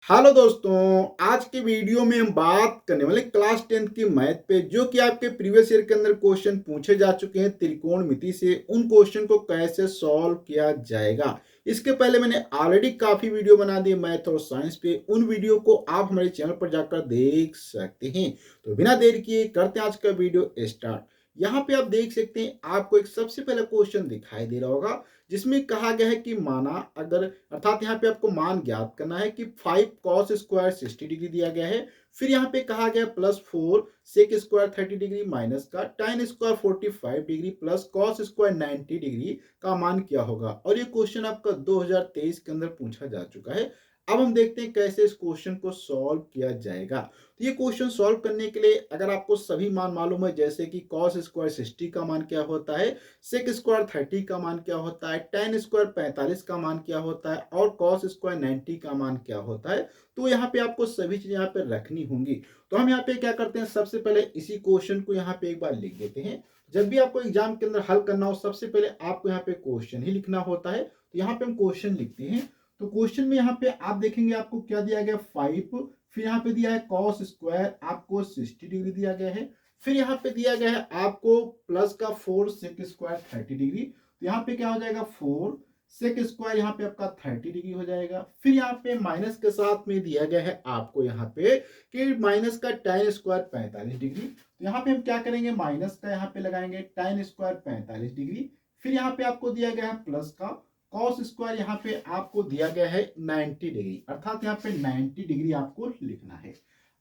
Hello दोस्तों। आज के वीडियो में हम बात करने वाले क्लास 10 की मैथ पे, जो कि आपके प्रीवियस ईयर के अंदर क्वेश्चन पूछे जा चुके हैं त्रिकोणमिति से। उन क्वेश्चन को कैसे सॉल्व किया जाएगा, इसके पहले मैंने ऑलरेडी काफी वीडियो बना दिए मैथ और साइंस पे। उन वीडियो को आप हमारे चैनल पर जाकर देख सकते हैं। तो बिना देर किए करते हैं आज का वीडियो स्टार्ट। यहाँ पे आप देख सकते हैं, आपको एक सबसे पहला क्वेश्चन दिखाई दे रहा होगा, जिसमें कहा गया है कि माना अगर, अर्थात यहाँ पे आपको मान ज्ञात करना है कि 5 cos स्क्वायर 60 डिग्री दिया गया है। फिर यहाँ पे कहा गया +4 sec स्क्वायर 30 डिग्री माइनस का tan square 45 degree plus cos square 90 degree का मान क्या होगा। और ये क्वेश्चन आपका 2023 के अंदर पूछा जा चुका है। अब हम देखते हैं कैसे इस क्वेश्चन को सॉल्व किया जाएगा। तो ये क्वेश्चन सॉल्व करने के लिए अगर आपको सभी मान मालूम है, जैसे कि cos स्क्वायर 60 का मान क्या होता है, सेक स्क्वायर 30 का मान क्या होता है, टेन स्क्वायर 45 का मान क्या होता है और कॉस स्क्वायर 90 का मान क्या होता है, तो यहाँ पे आपको सभी चीजें यहाँ पे रखनी होंगी। तो हम यहाँ पे क्या करते हैं, सबसे पहले इसी क्वेश्चन को यहाँ पे एक बार लिख देते हैं। जब भी आपको एग्जाम के अंदर हल करना हो, सबसे पहले आपको यहाँ पे क्वेश्चन ही लिखना होता है। तो यहाँ पे हम क्वेश्चन लिखते हैं। तो क्वेश्चन में यहाँ पे आप देखेंगे आपको क्या दिया गया, 5, फिर यहाँ पे दिया है कॉस स्क्वायर आपको 60 डिग्री दिया गया है। फिर यहाँ पे दिया गया है आपको प्लस का 4 सेक स्क्वायर 30 डिग्री। तो यहाँ पे क्या हो जाएगा, 4 सेक स्क्वायर यहाँ पे आपका 30 डिग्री हो जाएगा। फिर यहाँ पे माइनस के साथ में दिया गया है आपको यहाँ पे कि माइनस का tan स्क्वायर 45 डिग्री। तो यहाँ पे हम क्या करेंगे, माइनस का यहाँ पे लगाएंगे tan स्क्वायर 45 डिग्री। फिर यहाँ पे आपको दिया गया है प्लस का कॉस स्क्वायर यहाँ पे आपको दिया गया है 90 डिग्री, अर्थात यहाँ पे 90 डिग्री आपको लिखना है।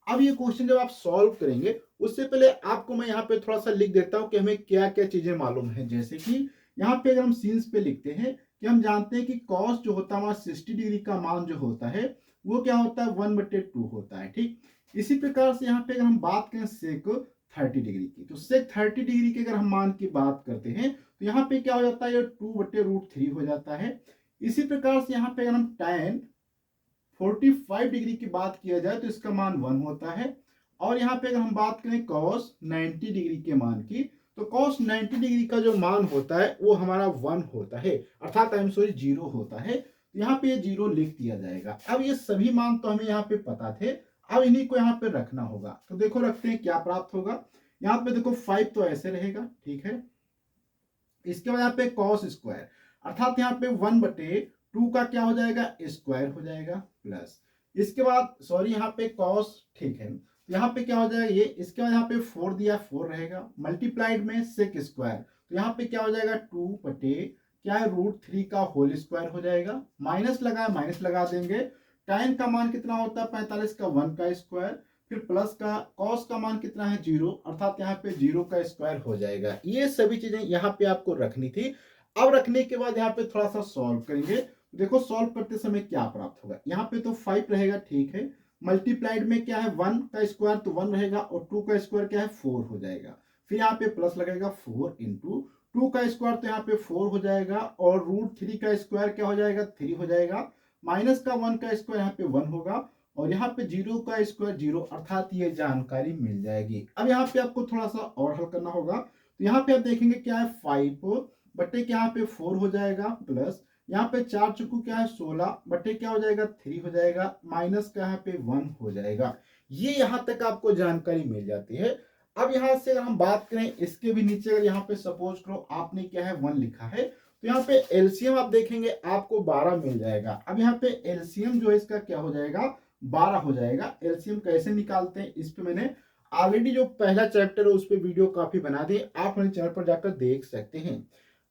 अब ये क्वेश्चन जब आप सॉल्व करेंगे, उससे पहले आपको मैं यहाँ पे थोड़ा सा लिख देता हूँ कि हमें क्या क्या चीजें मालूम है। जैसे कि यहाँ पे अगर हम सीन्स पे लिखते हैं कि हम जानते हैं कि कॉस जो होता है हमारा 60 डिग्री का मान जो होता है वो क्या होता है, 1/2 होता है। ठीक इसी प्रकार से यहाँ पे अगर हम बात करें सेक 30 डिग्री की, तो सेक 30 डिग्री के अगर हम मान की बात करते हैं तो यहाँ पे क्या हो जाता है, 2/√3 हो जाता है। इसी प्रकार से यहाँ पे अगर हम tan 45 डिग्री की बात किया जाए तो इसका मान 1 होता है। और यहाँ पे अगर हम बात करें cos 90 डिग्री के मान की, तो cos 90 डिग्री का जो मान होता है वो हमारा 1 होता है, अर्थात आई एम सॉरी 0 होता है। यहाँ पे ये 0 लिख दिया जाएगा। अब ये सभी मान तो हमें यहाँ पे पता थे, अब इन्हीं को यहाँ पे रखना होगा। तो देखो रखते हैं, क्या प्राप्त होगा। यहाँ पे देखो 5 तो ऐसे रहेगा, ठीक है। इसके बाद यहाँ पे कॉस स्क्वायर, अर्थात यहाँ पे 1/2 का क्या हो जाएगा, स्क्वायर हो जाएगा प्लस। इसके बाद सॉरी यहाँ पे कॉस, ठीक है, यहाँ पे क्या हो जाएगा ये। इसके बाद यहाँ पे 4 दिया, 4 रहेगा मल्टीप्लाइड में सेक स्क्वायर, तो यहाँ पे क्या हो जाएगा 2 क्या है √3 का होल स्क्वायर हो जाएगा। माइनस लगा, माइनस लगा देंगे। tan का मान कितना होता है 45 का 1 का स्क्वायर, फिर प्लस का कॉस का मान कितना है 0, अर्थात यहाँ पे 0 का स्क्वायर हो जाएगा। ये सभी चीजें यहाँ पे आपको रखनी थी। अब रखने के बाद यहाँ पे थोड़ा सा सॉल्व करेंगे। देखो सॉल्व करते समय क्या प्राप्त होगा, यहाँ पे तो 5 रहेगा, ठीक है। मल्टीप्लाइड में क्या है 1 का स्क्वायर तो 1 रहेगा और 2 का स्क्वायर क्या है 4 हो जाएगा। फिर यहाँ पे प्लस लगेगा 4 इंटू 2 का स्क्वायर तो यहाँ पे 4 हो जाएगा और √3 का स्क्वायर क्या हो जाएगा 3 हो जाएगा। माइनस का 1 का स्क्वायर यहाँ पे 1 होगा और यहाँ पे 0 का स्क्वायर 0, अर्थात ये जानकारी मिल जाएगी। अब यहाँ पे आपको थोड़ा सा और हल करना होगा। तो यहाँ पे आप देखेंगे क्या है 5 बटे क्या यहाँ पे 4 हो जाएगा प्लस यहाँ पे 4 चुकू क्या है 16 बटे क्या हो जाएगा 3 हो जाएगा, माइनस का यहाँ पे 1 हो जाएगा। ये यहाँ तक आपको जानकारी मिल जाती है। अब यहाँ से अगर हम बात करें, इसके भी नीचे अगर यहाँ पे सपोज करो आपने क्या है 1 लिखा है, तो यहाँ पे एलसीएम आप देखेंगे आपको 12 मिल जाएगा। अब यहाँ पे एलसीएम जो है इसका क्या हो जाएगा, 12 हो जाएगा। एलसीएम कैसे निकालते हैं, इस पे मैंने ऑलरेडी जो पहला चैप्टर है उस पे वीडियो काफी बना दी, आप मेरे चैनल पर जाकर देख सकते हैं।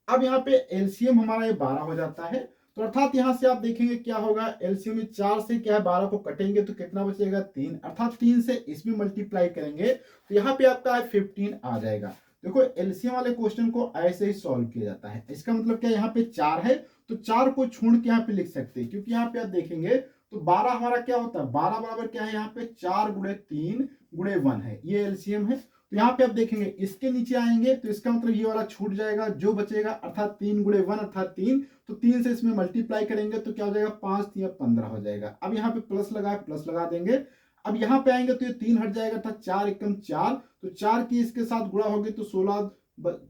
अब यहाँ पे एलसीएम हमारा ये 12 हो जाता है, तो अर्थात यहाँ से आप देखेंगे क्या होगा, एलसीएम में 4 से क्या है 12 को कटेंगे तो कितना बचेगा 3, अर्थात 3 से इसमें मल्टीप्लाई करेंगे तो यहाँ पे आपका है 15 आ जाएगा। देखो एलसीएम वाले क्वेश्चन को ऐसे ही सॉल्व किया जाता है। इसका मतलब क्या, यहाँ पे 4 है तो 4 को छोड़ के यहाँ पे लिख सकते हैं, क्योंकि यहाँ पे आप देखेंगे तो 12 हमारा क्या होता है, 12 बराबर क्या है यहाँ पे 4 गुणे 3 गुणे 1 है, ये एलसीएम है। तो यहाँ पे आप देखेंगे इसके नीचे आएंगे तो इसका मतलब ये वाला छूट जाएगा, जो बचेगा अर्थात 3 गुणे 1 अर्थात 3, तो 3 से इसमें मल्टीप्लाई करेंगे तो क्या हो जाएगा 5 या 15 हो जाएगा। अब यहाँ पे प्लस लगा है, प्लस लगा देंगे। अब यहाँ पे आएंगे तो ये 3 हट जाएगा, अर्थात 4 एकम 4, तो 4 की इसके साथ गुणा होगी तो 16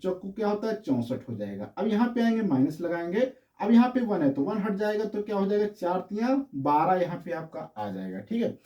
चौकू क्या होता है 64 हो जाएगा। अब यहाँ पे आएंगे माइनस लगाएंगे। अब यहाँ पे 1 है तो 1 हट जाएगा तो क्या हो जाएगा, 4 तिया 12 यहाँ पे आपका आ जाएगा। ठीक है,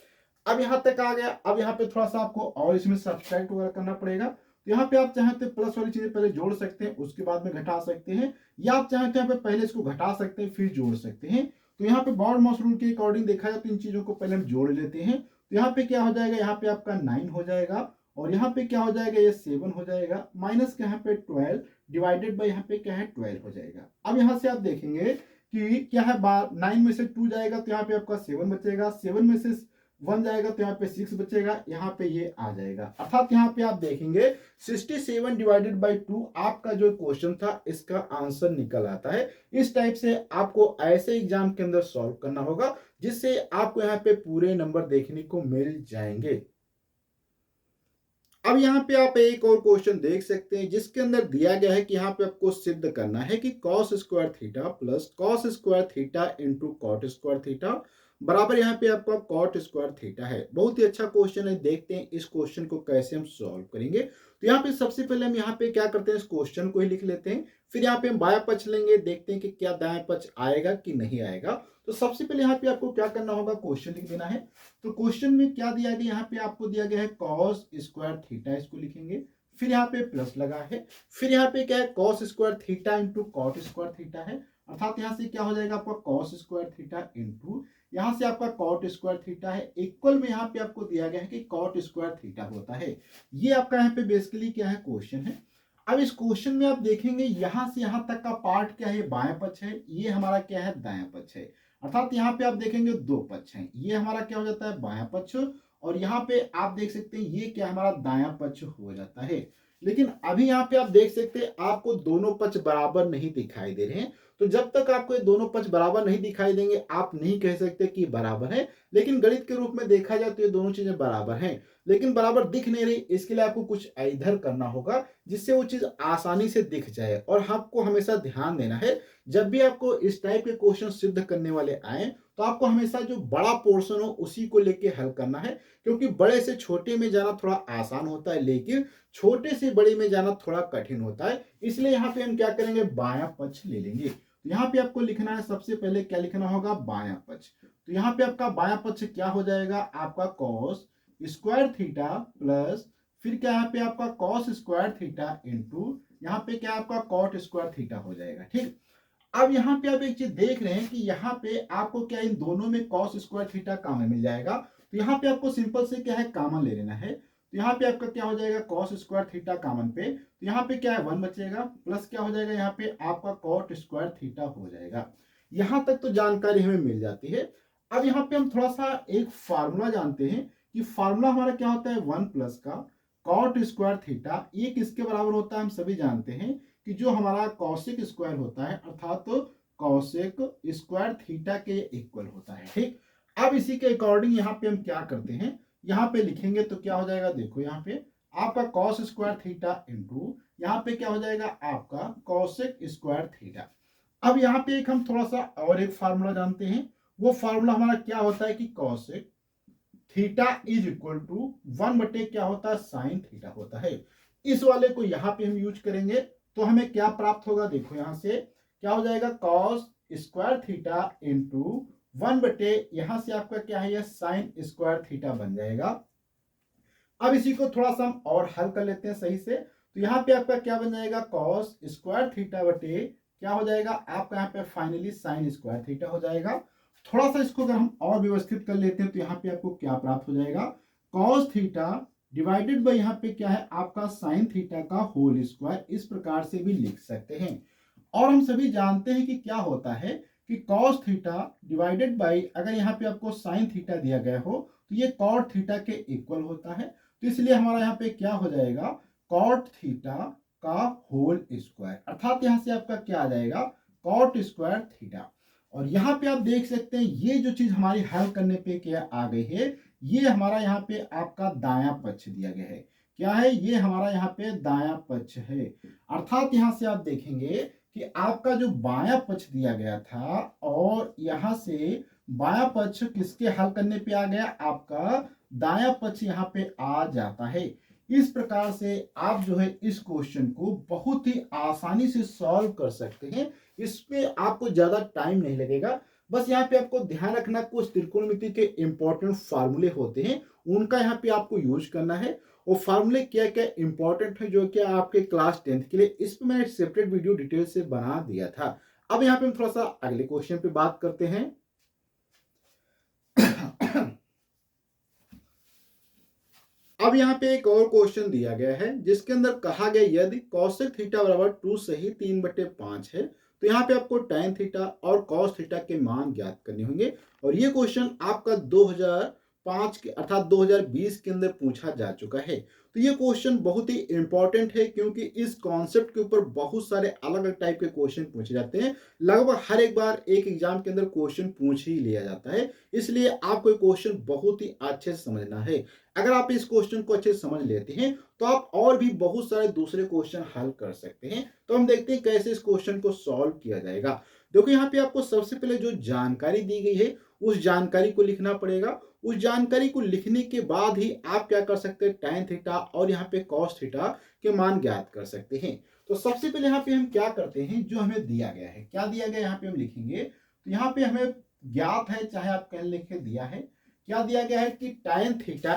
अब यहाँ तक आ गया। अब यहाँ पे थोड़ा सा आपको और इसमें सब्सट्रैक्ट वगैरह करना पड़ेगा। तो यहाँ पे आप चाहें तो प्लस वाली चीजें पहले जोड़ सकते हैं, उसके बाद में घटा सकते हैं, या आप चाहें तो यहाँ पे पहले इसको घटा सकते हैं फिर जोड़ सकते हैं। तो यहाँ पे बॉड मॉस रूल के अकॉर्डिंग देखा जाए तो इन चीजों को पहले हम जोड़ लेते हैं। तो यहाँ पे क्या हो जाएगा, यहाँ पे आपका 9 हो जाएगा, और यहाँ पे क्या हो जाएगा, ये 7 हो जाएगा, माइनस के यहाँ पे 12 डिवाइडेड बाई यहाँ पे क्या है 12 हो जाएगा। अब यहाँ से आप देखेंगे कि क्या है, 9 में से 2 जाएगा तो यहाँ पे आपका 7 बचेगा, 7 में से 1 जाएगा तो यहाँ पे 6 बचेगा, यहाँ पे ये आ जाएगा। अर्थात यहाँ पे आप देखेंगे 67 डिवाइडेड बाई 2 आपका जो क्वेश्चन था इसका आंसर निकल आता है। इस टाइप से आपको ऐसे एग्जाम के अंदर सॉल्व करना होगा जिससे आपको यहाँ पे पूरे नंबर देखने को मिल जाएंगे। अब यहाँ पे आप एक और क्वेश्चन देख सकते हैं जिसके अंदर दिया गया है कि यहाँ पे आपको सिद्ध करना है कि cos square theta plus cos square theta into cot square theta बराबर यहाँ पे आपका कॉट स्क्वायर थीटा है। बहुत ही अच्छा क्वेश्चन है, देखते हैं इस क्वेश्चन को कैसे हम सॉल्व करेंगे। तो यहाँ पे सबसे पहले हम यहाँ पे क्या करते हैं, इस क्वेश्चन को ही लिख लेते हैं, फिर यहाँ पे हम बाया पक्ष लेंगे, देखते हैं कि क्या दाया पक्ष आएगा कि नहीं आएगा। तो सबसे पहले यहाँ पे आपको क्या करना होगा, क्वेश्चन लिख देना है। तो क्वेश्चन में क्या दिया गया, यहाँ पे आपको दिया गया है कॉस स्क्वायर थीटा, इसको लिखेंगे, फिर यहाँ पे प्लस लगा है, फिर यहाँ पे क्या है cos square theta into cot square theta है, अर्थात यहाँ से क्या हो जाएगा आपका कॉस स्क्वायर थीटा इंटू यहाँ से आपका कॉट स्क्वायर थीटा है, इक्वल में यहाँ पे आपको दिया गया है कि कॉट स्क्वायर थीटा होता है। ये आपका यहाँ पे बेसिकली क्या है, क्वेश्चन है। अब इस क्वेश्चन में आप देखेंगे यहाँ से यहाँ तक का पार्ट क्या है, बायां पक्ष है, ये हमारा क्या है, दायां पक्ष है। अर्थात यहाँ पे आप देखेंगे दो पक्ष हैं, ये हमारा क्या हो जाता है बायां पक्ष, और यहाँ पे आप देख सकते हैं ये क्या हमारा दायां पक्ष हो जाता है। लेकिन अभी यहाँ पे आप देख सकते हैं आपको दोनों पक्ष बराबर नहीं दिखाई दे रहे हैं। तो जब तक आपको ये दोनों पक्ष बराबर नहीं दिखाई देंगे आप नहीं कह सकते कि बराबर है। लेकिन गणित के रूप में देखा जाए तो ये दोनों चीजें बराबर हैं, लेकिन बराबर दिख नहीं रही, इसके लिए आपको कुछ इधर करना होगा जिससे वो चीज आसानी से दिख जाए। और आपको हमेशा ध्यान देना है जब भी आपको इस टाइप के क्वेश्चन सिद्ध करने वाले आए तो आपको हमेशा जो बड़ा पोर्शन हो उसी को लेके हल करना है, क्योंकि बड़े से छोटे में जाना थोड़ा आसान होता है लेकिन छोटे से बड़े में जाना थोड़ा कठिन होता है। इसलिए यहाँ पे हम क्या करेंगे, बायां पक्ष ले लेंगे। तो यहाँ पे आपको लिखना है, सबसे पहले क्या लिखना होगा, बायां पक्ष। तो यहाँ पे आपका बायां पक्ष क्या हो जाएगा, आपका कॉस स्क्वायर थीटा प्लस फिर क्या यहाँ पे आपका कॉस स्क्वायर थीटा इंटू यहाँ पे क्या आपका कॉट स्क्वायर थीटा हो जाएगा। ठीक, अब यहाँ पे आप एक चीज देख रहे हैं कि यहाँ पे आपको क्या इन दोनों में कॉस स्क्वायर थीटा कॉमन मिल जाएगा। तो यहाँ पे आपको सिंपल से क्या है, कॉमन ले लेना है। तो यहाँ पे आपका क्या हो जाएगा, कॉस स्क्वायर थीटा कॉमन पे, तो यहाँ पे क्या है 1 बचेगा, प्लस क्या हो जाएगा यहाँ पे आपका कॉट स्क्वायर थीटा हो जाएगा। यहाँ तक तो जानकारी हमें मिल जाती है। अब यहाँ पे हम थोड़ा सा एक फार्मूला जानते हैं कि फार्मूला हमारा क्या होता है, 1 प्लस का कॉट स्क्वायर थीटा, ये किसके बराबर होता है, हम सभी जानते हैं कि जो हमारा कॉसेक स्क्वायर होता है अर्थात तो कॉसेक स्क्वायर थीटा के इक्वल होता है। ठीक, अब इसी के अकॉर्डिंग यहाँ पे हम क्या करते हैं, यहाँ पे लिखेंगे तो क्या हो जाएगा, देखो यहाँ पे आपका कॉस स्क्वायर थीटा इंटू यहाँ पे क्या हो जाएगा आपका कॉसेक स्क्वायर थीटा। अब यहाँ पे एक हम थोड़ा सा और एक फार्मूला जानते हैं, वो फार्मूला हमारा क्या होता है कि cosec theta is equal to 1 बटे क्या होता है, साइन थीटा होता है। इस वाले को यहाँ पे हम यूज करेंगे तो हमें क्या प्राप्त होगा, देखो यहां से क्या हो जाएगा, कॉस स्क्वायर थीटा इंटू 1 बटे यहां से आपका क्या है, यह साइन स्क्वायर थीटा बन जाएगा। अब इसी को थोड़ा सा हम और हल कर लेते हैं सही से। तो यहाँ पे आपका क्या बन जाएगा, कॉस स्क्वायर थीटा बटे क्या हो जाएगा आपका यहाँ पे फाइनली साइन स्क्वायर थीटा हो जाएगा। थोड़ा सा इसको अगर हम और व्यवस्थित कर लेते हैं तो यहाँ पे आपको क्या प्राप्त हो जाएगा, कॉस थीटा डिवाइडेड बाई यहाँ पे क्या है आपका साइन थीटा का होल स्क्वायर, इस प्रकार से भी लिख सकते हैं। और हम सभी जानते हैं कि क्या होता है कि कॉस थीटा डिवाइडेड बाई अगर यहाँ पे आपको साइन थीटा दिया गया हो तो ये कॉट थीटा के इक्वल होता है। तो इसलिए हमारा यहाँ पे क्या हो जाएगा, कॉट थीटा का होल स्क्वायर, अर्थात यहाँ से आपका क्या आ जाएगा, कॉट स्क्वायर थीटा। और यहाँ पे आप देख सकते हैं ये जो चीज हमारी हल करने पे क्या आ गई है, ये हमारा यहाँ पे आपका दायां पक्ष दिया गया है। क्या है, ये हमारा यहाँ पे दायां पक्ष है। अर्थात यहाँ से आप देखेंगे कि आपका जो बायां पक्ष दिया गया था और यहाँ से बायां पक्ष किसके हल करने पे आ गया, आपका दायां पक्ष यहाँ पे आ जाता है। इस प्रकार से आप जो है इस क्वेश्चन को बहुत ही आसानी से सॉल्व कर सकते हैं। इसमें आपको ज़्यादा टाइम नहीं लगेगा। बस यहाँ पे आपको ध्यान रखना, कुछ त्रिकोणमिति के इंपॉर्टेंट फार्मूले होते हैं, उनका यहाँ पे आपको यूज करना है। वो फार्मूले क्या क्या इंपॉर्टेंट है जो कि आपके क्लास 10th के लिए, इस पे मैंने एक सेपरेट वीडियो डिटेल से बना दिया था। अब यहाँ पे हम थोड़ा सा अगले क्वेश्चन पे बात करते हैं। अब यहाँ पे एक और क्वेश्चन दिया गया है जिसके अंदर कहा गया यदि कॉसेक थीटा बराबर 2 सही 3/5 है तो यहाँ पे आपको tan थीटा और cos थीटा के मान ज्ञात करने होंगे। और ये क्वेश्चन आपका 2005 के अर्थात 2020 के अंदर पूछा जा चुका है। तो ये क्वेश्चन बहुत ही इंपॉर्टेंट है क्योंकि इस कॉन्सेप्ट के ऊपर बहुत सारे अलग अलग टाइप के क्वेश्चन पूछे जाते हैं। लगभग हर एक बार एक एग्जाम के अंदर क्वेश्चन पूछ ही लिया जाता है, इसलिए आपको ये क्वेश्चन बहुत ही अच्छे से समझना है। अगर आप इस क्वेश्चन को अच्छे से समझ लेते हैं तो आप और भी बहुत सारे दूसरे क्वेश्चन हल कर सकते हैं। तो हम देखते हैं कैसे इस क्वेश्चन को सॉल्व किया जाएगा। देखो यहाँ पे आपको सबसे पहले जो जानकारी दी गई है उस जानकारी को लिखना पड़ेगा। उस जानकारी को लिखने के बाद ही आप क्या कर सकते हैं, tan थीटा और यहाँ पे cos थीटा के मान ज्ञात कर सकते हैं। तो सबसे पहले यहाँ पे हम क्या करते हैं, जो हमें दिया गया है, क्या दिया गया यहाँ पे हम लिखेंगे। तो यहाँ पे हमें ज्ञात है, चाहे आप कह लिखे दिया है, क्या दिया गया है कि tan थीटा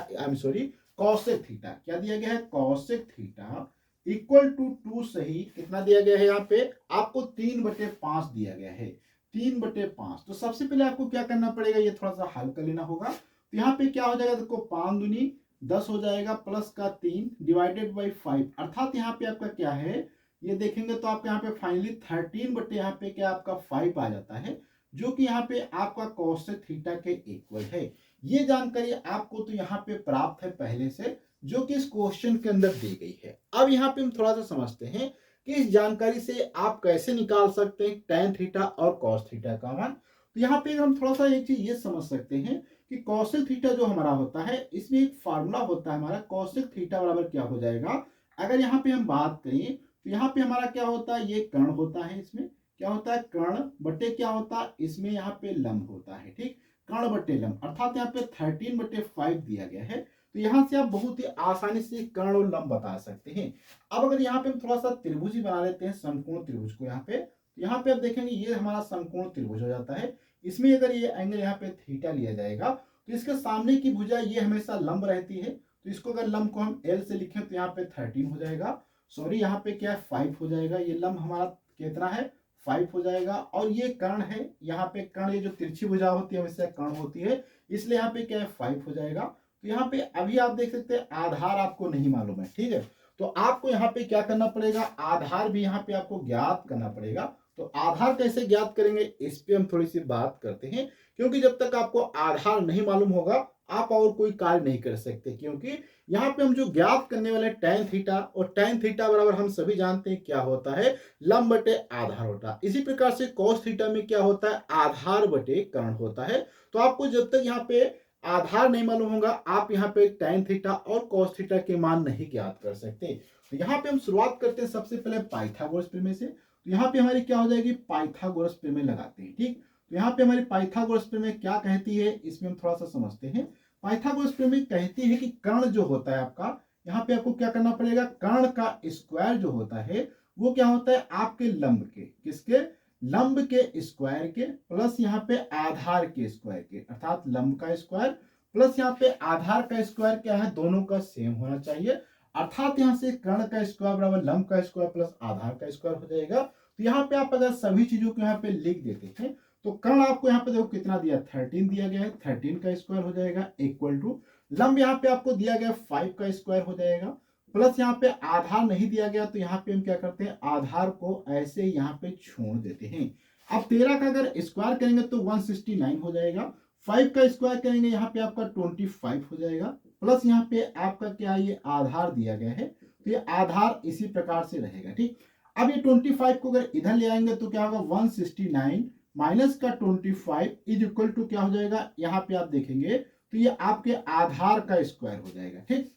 कॉसेक थीटा, क्या दिया गया है, कॉसेक थीटा इक्वल टू 2 सही कितना दिया गया है, यहाँ पे आपको 3/5 दिया गया है, 3/5। तो सबसे पहले आपको क्या करना पड़ेगा, ये थोड़ा सा हल कर लेना होगा। तो यहाँ पे क्या हो जाएगा, देखो 5 दूनी 10 हो जाएगा, प्लस का 3 डिवाइडेड बाई 5, अर्थात यहाँ पे आपका क्या है, ये देखेंगे तो आपका यहाँ पे फाइनली 13 बटे यहाँ पे क्या आपका 5 आ जाता है, जो कि यहाँ पे आपका कॉसेक थीटा के इक्वल है। ये जानकारी आपको तो यहाँ पे प्राप्त है पहले से, जो कि इस क्वेश्चन के अंदर दी गई है। अब यहाँ पे हम थोड़ा सा समझते हैं कि इस जानकारी से आप कैसे निकाल सकते हैं tan थीटा और cos थीटा का मान। तो यहाँ पे हम थोड़ा सा एक चीज ये समझ सकते हैं कि कॉसेक थीटा जो हमारा होता है, इसमें एक फार्मूला होता है हमारा, कॉसेक थीटा बराबर क्या हो जाएगा, अगर यहाँ पे हम बात करें तो यहाँ पे हमारा क्या होता है, ये कर्ण होता है, इसमें क्या होता है, कर्ण बटे क्या होता है, इसमें यहाँ पे लंब होता है, ठीक, कर्ण बटे लंब, अर्थात यहाँ पे 13/5 दिया गया है। तो यहाँ से आप बहुत ही आसानी से कर्ण और लंब बता सकते हैं। अब अगर यहाँ पे हम थोड़ा सा त्रिभुज ही बना लेते हैं, समकोण त्रिभुज को, यहाँ पे तो यहाँ पे आप देखेंगे ये हमारा समकोण त्रिभुज हो जाता है। इसमें अगर ये एंगल यहाँ पे थीटा लिया जाएगा तो इसके सामने की भुजा ये हमेशा लंब रहती है, तो इसको अगर लंब को हम L से लिखें तो यहाँ पे 13 हो जाएगा, सॉरी यहाँ पे क्या है 5 हो जाएगा, ये लंब हमारा कितना है 5 हो जाएगा। और ये कर्ण है, यहाँ पे कर्ण, ये जो तिरछी भुजा होती है हमेशा कर्ण होती है, इसलिए यहाँ पे क्या है 5 हो जाएगा। तो यहाँ पे अभी आप देख सकते हैं आधार आपको नहीं मालूम है, ठीक है, तो आपको यहाँ पे क्या करना पड़ेगा, आधार भी यहाँ पे आपको ज्ञात करना पड़ेगा। तो आधार कैसे ज्ञात करेंगे, इस पे हम थोड़ी सी बात करते हैं, क्योंकि जब तक आपको आधार नहीं मालूम होगा आप और कोई कार्य नहीं कर सकते। क्योंकि यहाँ पे हम जो ज्ञात करने वाले tan थीटा, और tan थीटा बराबर हम सभी जानते हैं क्या होता है, लंब बटे आधार होता है। इसी प्रकार से cos थीटा में क्या होता है, आधार बटे कर्ण होता है। तो आपको जब तक यहाँ पे आधार नहीं मालूम होगा आप यहाँ पे tan थीटा और cos थीटा के मान नहीं ज्ञात कर सकते। तो यहाँ पे हम शुरुआत करते हैं सबसे पहले पाइथागोरस प्रमेय से। तो यहाँ पे हमारी क्या हो जाएगी, पाइथागोरस प्रमेय लगाते हैं, ठीक। तो यहाँ पे हमारी पाइथागोरस प्रमेय क्या कहती है, इसमें हम थोड़ा सा समझते हैं। पाइथागोरस प्रमेय कहती है कि कर्ण जो होता है आपका, यहाँ पे आपको क्या करना पड़ेगा, कर्ण का स्क्वायर जो होता है वो क्या होता है आपके लंब के, किसके, लंब के स्क्वायर के, प्लस यहाँ पे आधार के स्क्वायर के, अर्थात लंब का स्क्वायर प्लस यहाँ पे आधार का स्क्वायर क्या है, दोनों का सेम होना चाहिए। अर्थात यहाँ से कर्ण का स्क्वायर बराबर लंब का स्क्वायर प्लस आधार का स्क्वायर हो जाएगा। तो यहाँ पे आप अगर सभी चीजों को यहाँ पे लिख देते हैं तो कर्ण आपको यहाँ पे देखो कितना दिया, 13 दिया गया है, 13 का स्क्वायर हो जाएगा इक्वल टू लंब यहाँ पे आपको दिया गया 5 का स्क्वायर हो जाएगा, प्लस यहाँ पे आधार नहीं दिया गया तो यहाँ पे हम क्या करते हैं, आधार को ऐसे यहाँ पे छोड़ देते हैं। अब 13 का अगर स्क्वायर करेंगे तो 169 हो जाएगा, 5 का स्क्वायर करेंगे यहाँ पे आपका 25 हो जाएगा, प्लस यहाँ पे आपका क्या, ये आधार दिया गया है तो ये आधार इसी प्रकार से रहेगा, ठीक। अब ये 25 को अगर इधर ले आएंगे तो क्या होगा, 169 माइनस का 25 इज इक्वल टू क्या हो जाएगा, यहाँ पे आप देखेंगे तो ये आपके आधार का स्क्वायर हो जाएगा, ठीक।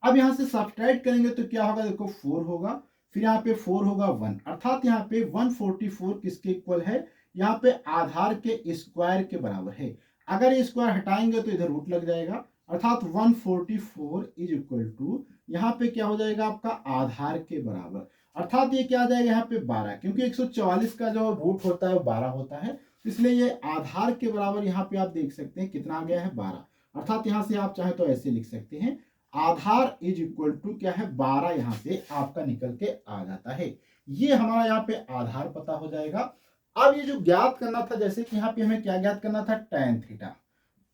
अब यहां से सब्ट्रैक्ट करेंगे तो क्या होगा, देखो 4 होगा, फिर यहाँ पे 4 होगा 1, अर्थात यहाँ पे 144 किसके इक्वल है, यहाँ पे आधार के स्क्वायर के बराबर है। अगर ये स्क्वायर हटाएंगे तो इधर रूट लग जाएगा, अर्थात 144 इज इक्वल टू यहाँ पे क्या हो जाएगा आपका आधार के बराबर। अर्थात ये क्या आ जाएगा यहाँ पे 12, क्योंकि 144 का जो रूट होता है वो 12 होता है, तो इसलिए ये आधार के बराबर यहाँ पे आप देख सकते हैं कितना आ गया है 12। अर्थात यहाँ से आप चाहे तो ऐसे लिख सकते हैं, आधार इज इक्वल टू क्या है 12, यहाँ से आपका निकल के आ जाता है। ये हमारा यहाँ पे आधार पता हो जाएगा। अब ये जो ज्ञात करना था, जैसे कि यहाँ पे हमें क्या ज्ञात करना था, tan थीटा।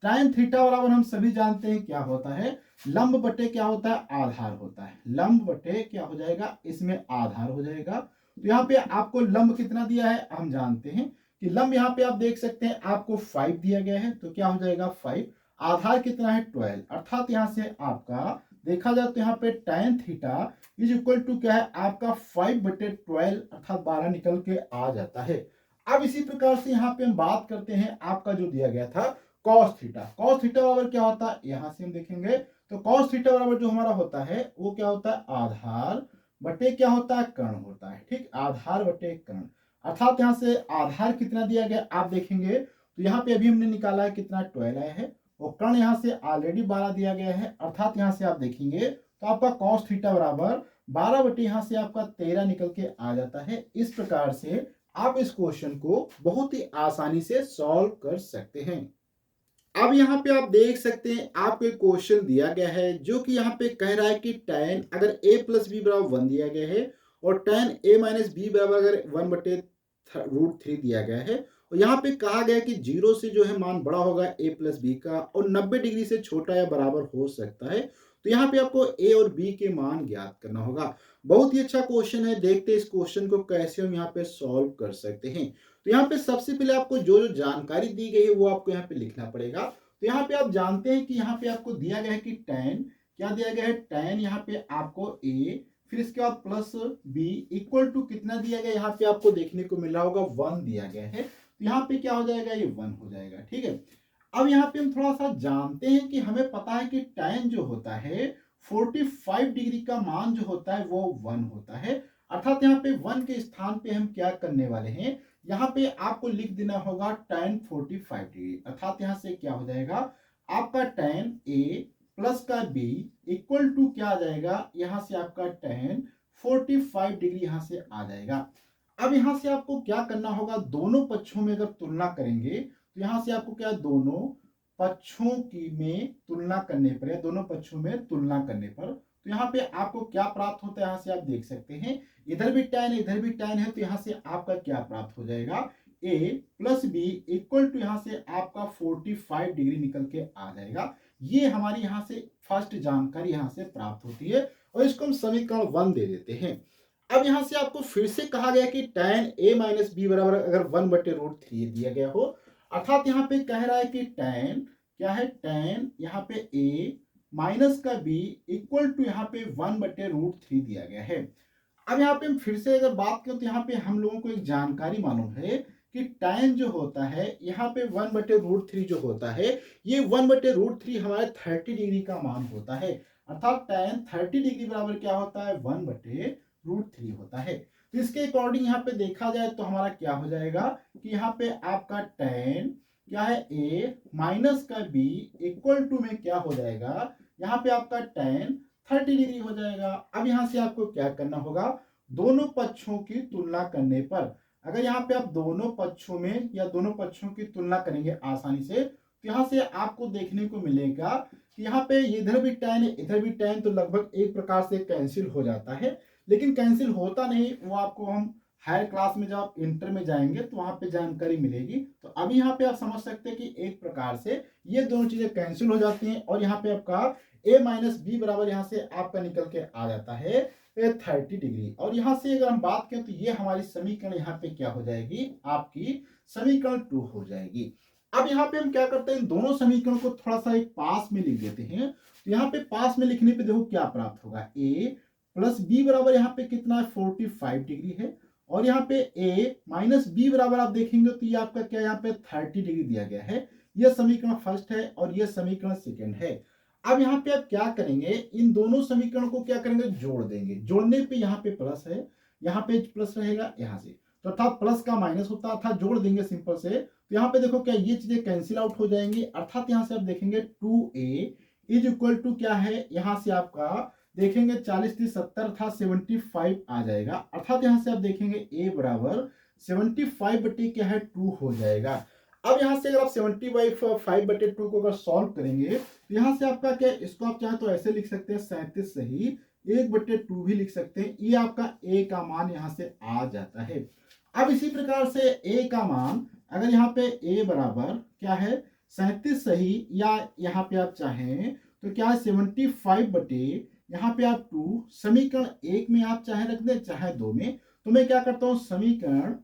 tan थीटा बराबर हम सभी जानते हैं क्या होता है, लंब बटे क्या होता है, आधार होता है। लंब बटे क्या हो जाएगा, इसमें आधार हो जाएगा। तो यहाँ पे आपको लंब कितना दिया है, हम जानते हैं कि लंब यहाँ पे आप देख सकते हैं आपको 5 दिया गया है, तो क्या हो जाएगा 5, आधार कितना है 12। अर्थात यहाँ से आपका देखा जाए तो यहाँ पे tan theta is equal to क्या है आपका 5/12, अर्थात 12 निकल के आ जाता है। अब इसी प्रकार से यहाँ पे हम बात करते हैं आपका जो दिया गया था cos थीटा। cos थीटा बराबर क्या होता है, यहाँ से हम देखेंगे तो cos थीटा बराबर जो हमारा होता है वो क्या होता है, आधार बटे क्या होता है, कर्ण होता है। ठीक, आधार बटे कर्ण। अर्थात यहाँ से आधार कितना दिया गया आप देखेंगे तो यहाँ पे अभी हमने निकाला है कितना 12 आया है, और कर्ण यहाँ से ऑलरेडी 12 दिया गया है। अर्थात यहाँ से आप देखेंगे तो आपका cos थीटा बराबर 12 बटे यहाँ से आपका 13 निकल के आ जाता है। इस प्रकार से आप इस क्वेश्चन को बहुत ही आसानी से सॉल्व कर सकते हैं। अब यहाँ पे आप देख सकते हैं आपको एक क्वेश्चन दिया गया है जो कि यहाँ पे कह रहा है कि tan अगर a प्लस बी बराबर 1 दिया गया है और tan a माइनस बी बराबर अगर 1/√3 दिया गया है, और यहाँ पे कहा गया कि 0 से जो है मान बड़ा होगा a प्लस बी का और 90 डिग्री से छोटा या बराबर हो सकता है, तो यहाँ पे आपको a और b के मान ज्ञात करना होगा। बहुत ही अच्छा क्वेश्चन है, देखते हैं इस क्वेश्चन को कैसे हम यहाँ पे सॉल्व कर सकते हैं। तो यहाँ पे सबसे पहले आपको जो जो जानकारी दी गई है वो आपको यहाँ पे लिखना पड़ेगा। तो यहाँ पे आप जानते हैं कि यहाँ पे आपको दिया गया है कि tan क्या दिया गया है, tan यहाँ पे आपको a, फिर इसके बाद प्लस b इक्वल टू कितना दिया गया, यहाँ पे आपको देखने को मिल रहा होगा 1 दिया गया है, तो यहाँ पे क्या हो जाएगा, ये 1 हो जाएगा। ठीक है, अब यहाँ पे हम थोड़ा सा जानते हैं कि हमें पता है कि tan जो होता है 45 डिग्री का मान जो होता है वो 1 होता है। अर्थात यहाँ पे 1 के स्थान पे हम क्या करने वाले हैं, यहाँ पे आपको लिख देना होगा tan 45 डिग्री। अर्थात यहाँ से क्या हो जाएगा आपका tan a प्लस का b इक्वल टू क्या आ जाएगा, यहाँ से आपका tan 45 डिग्री यहाँ से आ जाएगा। अब यहाँ से आपको क्या करना होगा, दोनों पक्षों में अगर तुलना करेंगे तो यहाँ से आपको क्या, दोनों पक्षों की में तुलना करने पर या दोनों पक्षों में तुलना करने पर तो यहाँ पे आपको क्या प्राप्त होता है, यहाँ से आप देख सकते हैं इधर भी tan इधर भी tan है, तो यहाँ से आपका क्या प्राप्त हो जाएगा, a plus B equal to यहाँ से आपका 45 डिग्री निकल के आ जाएगा। ये हमारी यहाँ से फर्स्ट जानकारी यहाँ से प्राप्त होती है और इसको हम समीकरण 1 दे देते हैं। अब यहाँ से आपको फिर से कहा गया कि tan a माइनस बी बराबर अगर 1/√3 दिया गया हो, अर्थात यहाँ पे कह रहा है कि tan क्या है, tan यहाँ पे a माइनस का b इक्वल टू यहाँ पे 1/√3 दिया गया है। अब यहाँ पे हम फिर से अगर बात करें तो यहाँ पे हम लोगों को एक जानकारी मालूम है कि tan जो होता है यहाँ पे 1/√3 जो होता है, ये 1/√3 हमारे 30 डिग्री का मान होता है। अर्थात tan 30 डिग्री बराबर क्या होता है, 1/√3 होता है। तो इसके अकॉर्डिंग यहाँ पे देखा जाए तो हमारा क्या हो जाएगा कि यहाँ पे आपका tan क्या है, a माइनस का b इक्वल टू में क्या हो जाएगा, यहाँ पे आपका tan 30 डिग्री हो जाएगा। अब यहाँ से आपको क्या करना होगा, दोनों पक्षों की तुलना करने पर अगर यहाँ पे आप दोनों पक्षों में या दोनों पक्षों की तुलना करेंगे आसानी से, तो यहाँ से आपको देखने को मिलेगा कि यहाँ पे इधर भी tan है इधर भी tan, तो लगभग एक प्रकार से कैंसिल हो जाता है, लेकिन कैंसिल होता नहीं, वो आपको हम हायर क्लास में जब आप इंटर में जाएंगे तो वहां पे जानकारी मिलेगी। तो अभी यहाँ पे आप समझ सकते हैं कि एक प्रकार से ये दोनों चीजें कैंसिल हो जाती हैं और यहाँ पे आपका a माइनस बी बराबर यहाँ से आपका निकल के आ जाता है 30 डिग्री। और यहाँ से अगर हम बात करें तो ये हमारी समीकरण यहाँ पे क्या हो जाएगी, आपकी समीकरण 2 हो जाएगी। अब यहाँ पे हम क्या करते हैं, इन दोनों समीकरण को थोड़ा सा एक पास में लिख देते हैं। तो यहाँ पे पास में लिखने पे देखो क्या प्राप्त होगा, a प्लस बी बराबर यहाँ पे कितना है 45 डिग्री है, और यहाँ पे a माइनस बी बराबर आप देखेंगे तो ये आपका क्या यहाँ पे 30 डिग्री दिया गया है। यह समीकरण फर्स्ट है और यह समीकरण सेकंड है। अब यहाँ पे आप क्या करेंगे, इन दोनों समीकरण को क्या करेंगे, जोड़ देंगे। जोड़ने पे यहाँ पे प्लस है, यहाँ पे प्लस रहेगा यहाँ से, तो अर्थात प्लस का माइनस होता है, अर्थात जोड़ देंगे सिंपल से। तो यहाँ पे देखो क्या ये चीजें कैंसिल आउट हो जाएंगी। अर्थात यहाँ से आप देखेंगे 2a इज इक्वल टू क्या है, यहाँ से आपका देखेंगे 40 थी 70 था 75 आ जाएगा। अर्थात यहाँ से आप देखेंगे a बराबर 75 बटे क्या है 2 हो जाएगा। अब यहाँ से अगर आप 75 बटे 2 को अगर सॉल्व करेंगे तो यहाँ से आपका क्या है, इसको आप चाहे तो ऐसे लिख सकते हैं 37 सही 1/2 भी लिख सकते हैं। ये आपका a का मान यहाँ से आ जाता है। अब इसी प्रकार से a का मान अगर यहाँ पे a बराबर क्या है 37 सही, या यहाँ पे आप चाहें तो क्या है 75 बटे यहाँ पे आप 2 समीकरण 1 में आप चाहे रख दें चाहे 2 में। तो मैं क्या करता हूँ समीकरण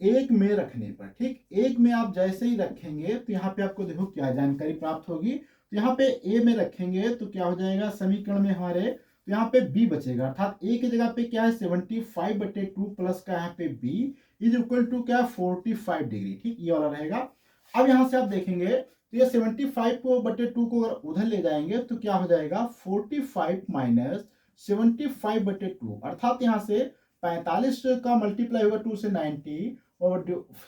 1 में रखने पर, ठीक 1 में आप जैसे ही रखेंगे तो यहाँ पे आपको देखो क्या जानकारी प्राप्त होगी। तो यहाँ पे a में रखेंगे तो क्या हो जाएगा समीकरण में हमारे, तो यहाँ पे b बचेगा। अर्थात a की जगह पे क्या है 75 बटे 2 प्लस का यहाँ पे b इज इक्वल टू क्या है 45 डिग्री, ठीक ये वाला रहेगा। अब यहाँ से आप देखेंगे तो ये 75 को बटे 2 को अगर उधर ले जाएंगे तो क्या हो जाएगा 45 माइनस 75 बटे 2, अर्थात यहाँ से 45 का मल्टीप्लाई होगा 2 से 90 और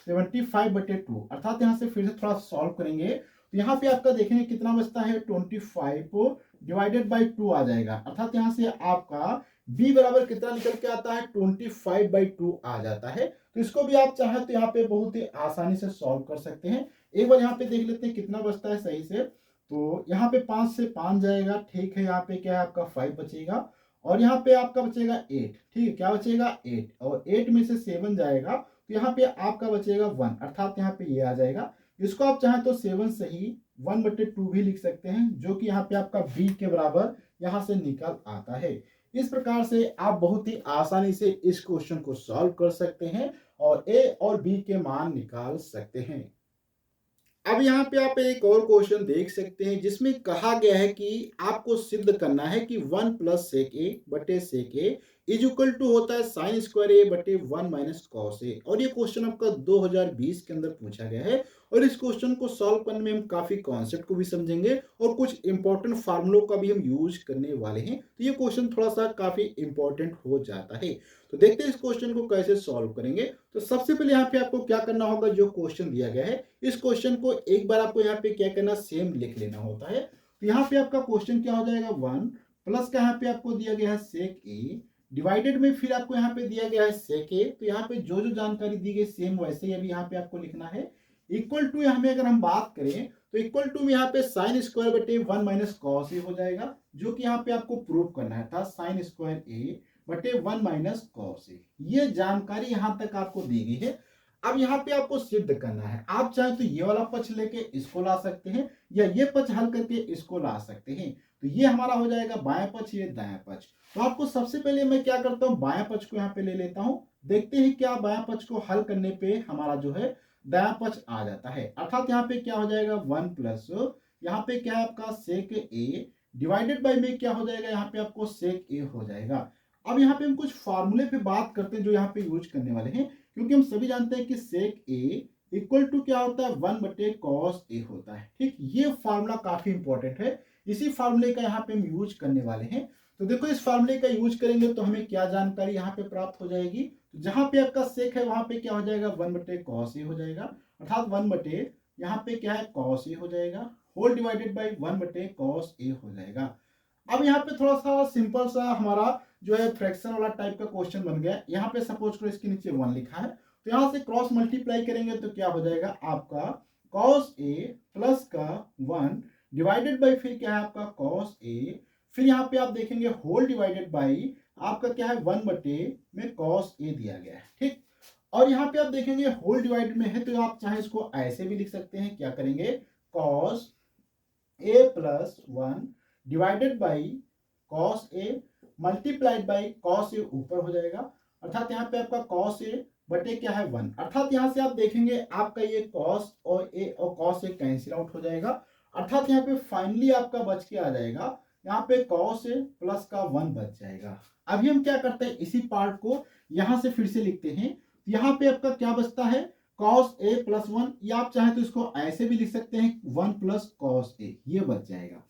75 बटे 2, अर्थात यहाँ से फिर से थोड़ा सॉल्व करेंगे तो यहाँ पे आपका देखेंगे कितना बचता है 25 डिवाइडेड बाई 2 आ जाएगा। अर्थात यहाँ से आपका b बराबर कितना निकल के आता है 25/2 आ जाता है। तो इसको भी आप चाहे तो यहाँ पे बहुत ही आसानी से सॉल्व कर सकते हैं। एक बार यहाँ पे देख लेते हैं कितना बचता है सही से। तो यहाँ पे 5 से 5 जाएगा, ठीक है यहाँ पे क्या है आपका 5 बचेगा और यहाँ पे आपका बचेगा 8, ठीक है क्या बचेगा 8 और 8 में से 7 जाएगा तो यहाँ पे आपका बचेगा 1, अर्थात यहाँ पे ये आ जाएगा। इसको आप चाहें तो 7 सही 1/2 भी लिख सकते हैं जो कि यहाँ पे आपका b के बराबर यहाँ से निकल आता है। इस प्रकार से आप बहुत ही आसानी से इस क्वेश्चन को सॉल्व कर सकते हैं और a और b के मान निकाल सकते हैं। अब यहाँ पे आप एक और क्वेश्चन देख सकते हैं जिसमें कहा गया है कि आपको सिद्ध करना है कि 1 प्लस सेक ए बटे सेक ए इज इक्वल टू होता है साइन स्क्वायर ए बटे 1 माइनस कॉस ए। और ये क्वेश्चन आपका 2020 के अंदर पूछा गया है और इस क्वेश्चन को सॉल्व करने में हम काफी कॉन्सेप्ट को भी समझेंगे और कुछ इंपॉर्टेंट फार्मूलों का भी हम यूज करने वाले हैं। तो ये क्वेश्चन थोड़ा सा काफी इंपॉर्टेंट हो जाता है। तो देखते हैं इस क्वेश्चन को कैसे सॉल्व करेंगे। तो सबसे पहले यहाँ पे आपको क्या करना होगा, जो क्वेश्चन दिया गया है इस क्वेश्चन को एक बार आपको यहाँ पे क्या करना सेम लिख लेना होता है। तो यहाँ पे आपका क्वेश्चन क्या हो जाएगा 1 प्लस का यहाँ पे आपको दिया गया है सेक ए डिवाइडेड में फिर आपको यहाँ पे दिया गया है सेक ए। तो यहाँ पे जो जो जानकारी दी गई सेम वैसे ही अभी यहाँ पे आपको लिखना है। इक्वल टू हमें अगर हम बात करें तो इक्वल टू में यहाँ पे साइन स्क्वायर बटे 1 माइनस कॉस ए हो जाएगा जो कि यहाँ पे आपको प्रूव करना है था साइन स्क्वायर ए बटे 1 माइनस कॉस ए। ये जानकारी यहां तक आपको दी गई है। अब यहाँ पे आपको सिद्ध करना है। आप चाहे तो ये वाला पक्ष लेके इसको ला सकते हैं या ये पक्ष हल करके इसको ला सकते हैं। तो ये हमारा हो जाएगा बायां पक्ष, ये दायां पक्ष। तो आपको सबसे पहले मैं क्या करता हूँ बायां पक्ष को यहाँ पे ले लेता हूँ। देखते हैं क्या बायां पक्ष को हल करने पे हमारा जो है दायां पक्ष आ जाता है। अर्थात यहाँ पे क्या हो जाएगा 1 प्लस यहाँ पे क्या है आपका सेक ए डिवाइडेड बाई में क्या हो जाएगा यहाँ पे आपको सेक ए हो जाएगा। अब यहाँ पे हम कुछ फार्मूले पे बात करते हैं जो यहाँ पे यूज करने वाले हैं, क्योंकि हम सभी जानते हैं कि सेक ए इक्वल टू क्या होता है 1 बटे कॉस ए होता है, ठीक। ये फार्मूला काफी इंपॉर्टेंट है, इसी फार्मूले का यहाँ पे हम यूज करने वाले हैं। तो देखो इस फार्मूले का यूज करेंगे तो हमें क्या जानकारी यहाँ पे प्राप्त हो जाएगी। तो जहां पे आपका सेक है वहां पे क्या हो जाएगा 1 बटे कॉस ए हो जाएगा, अर्थात 1 बटे यहाँ पे क्या है कॉस ए हो जाएगा होल डिवाइडेड बाई 1 बटे कॉस ए हो जाएगा। अब यहाँ पे थोड़ा सा सिंपल सा हमारा जो है फ्रैक्शन वाला टाइप का क्वेश्चन बन गया। यहाँ पे सपोज करो इसके नीचे 1 लिखा है तो यहाँ से क्रॉस मल्टीप्लाई करेंगे तो क्या हो जाएगा आपका कॉस ए प्लस का 1 डिवाइडेड बाई फिर क्या है आपका कॉस ए, फिर यहाँ पे आप देखेंगे होल डिवाइडेड बाई आपका क्या है 1 बटे में कॉस ए दिया गया है, ठीक। और यहाँ पे आप देखेंगे होल डिवाइडेड में है तो आप चाहे इसको ऐसे भी लिख सकते हैं, क्या करेंगे cos a plus 1 divided by cos a multiplied by cos a ऊपर हो जाएगा, अर्थात यहाँ पे आपका कॉस ए बटे क्या है 1, अर्थात यहाँ से आप देखेंगे आपका ये कॉस और कॉस ए कैंसिल आउट हो जाएगा, अर्थात यहाँ पे फाइनली आपका बच के आ जाएगा यहाँ पे कॉस ए प्लस का 1 बच जाएगा। अभी हम क्या करते हैं इसी पार्ट को यहाँ से फिर से लिखते हैं। यहाँ पे आपका क्या बचता है कॉस ए प्लस 1, या आप चाहे तो इसको ऐसे भी लिख सकते हैं 1 प्लस कॉस ए, ये बच जाएगा।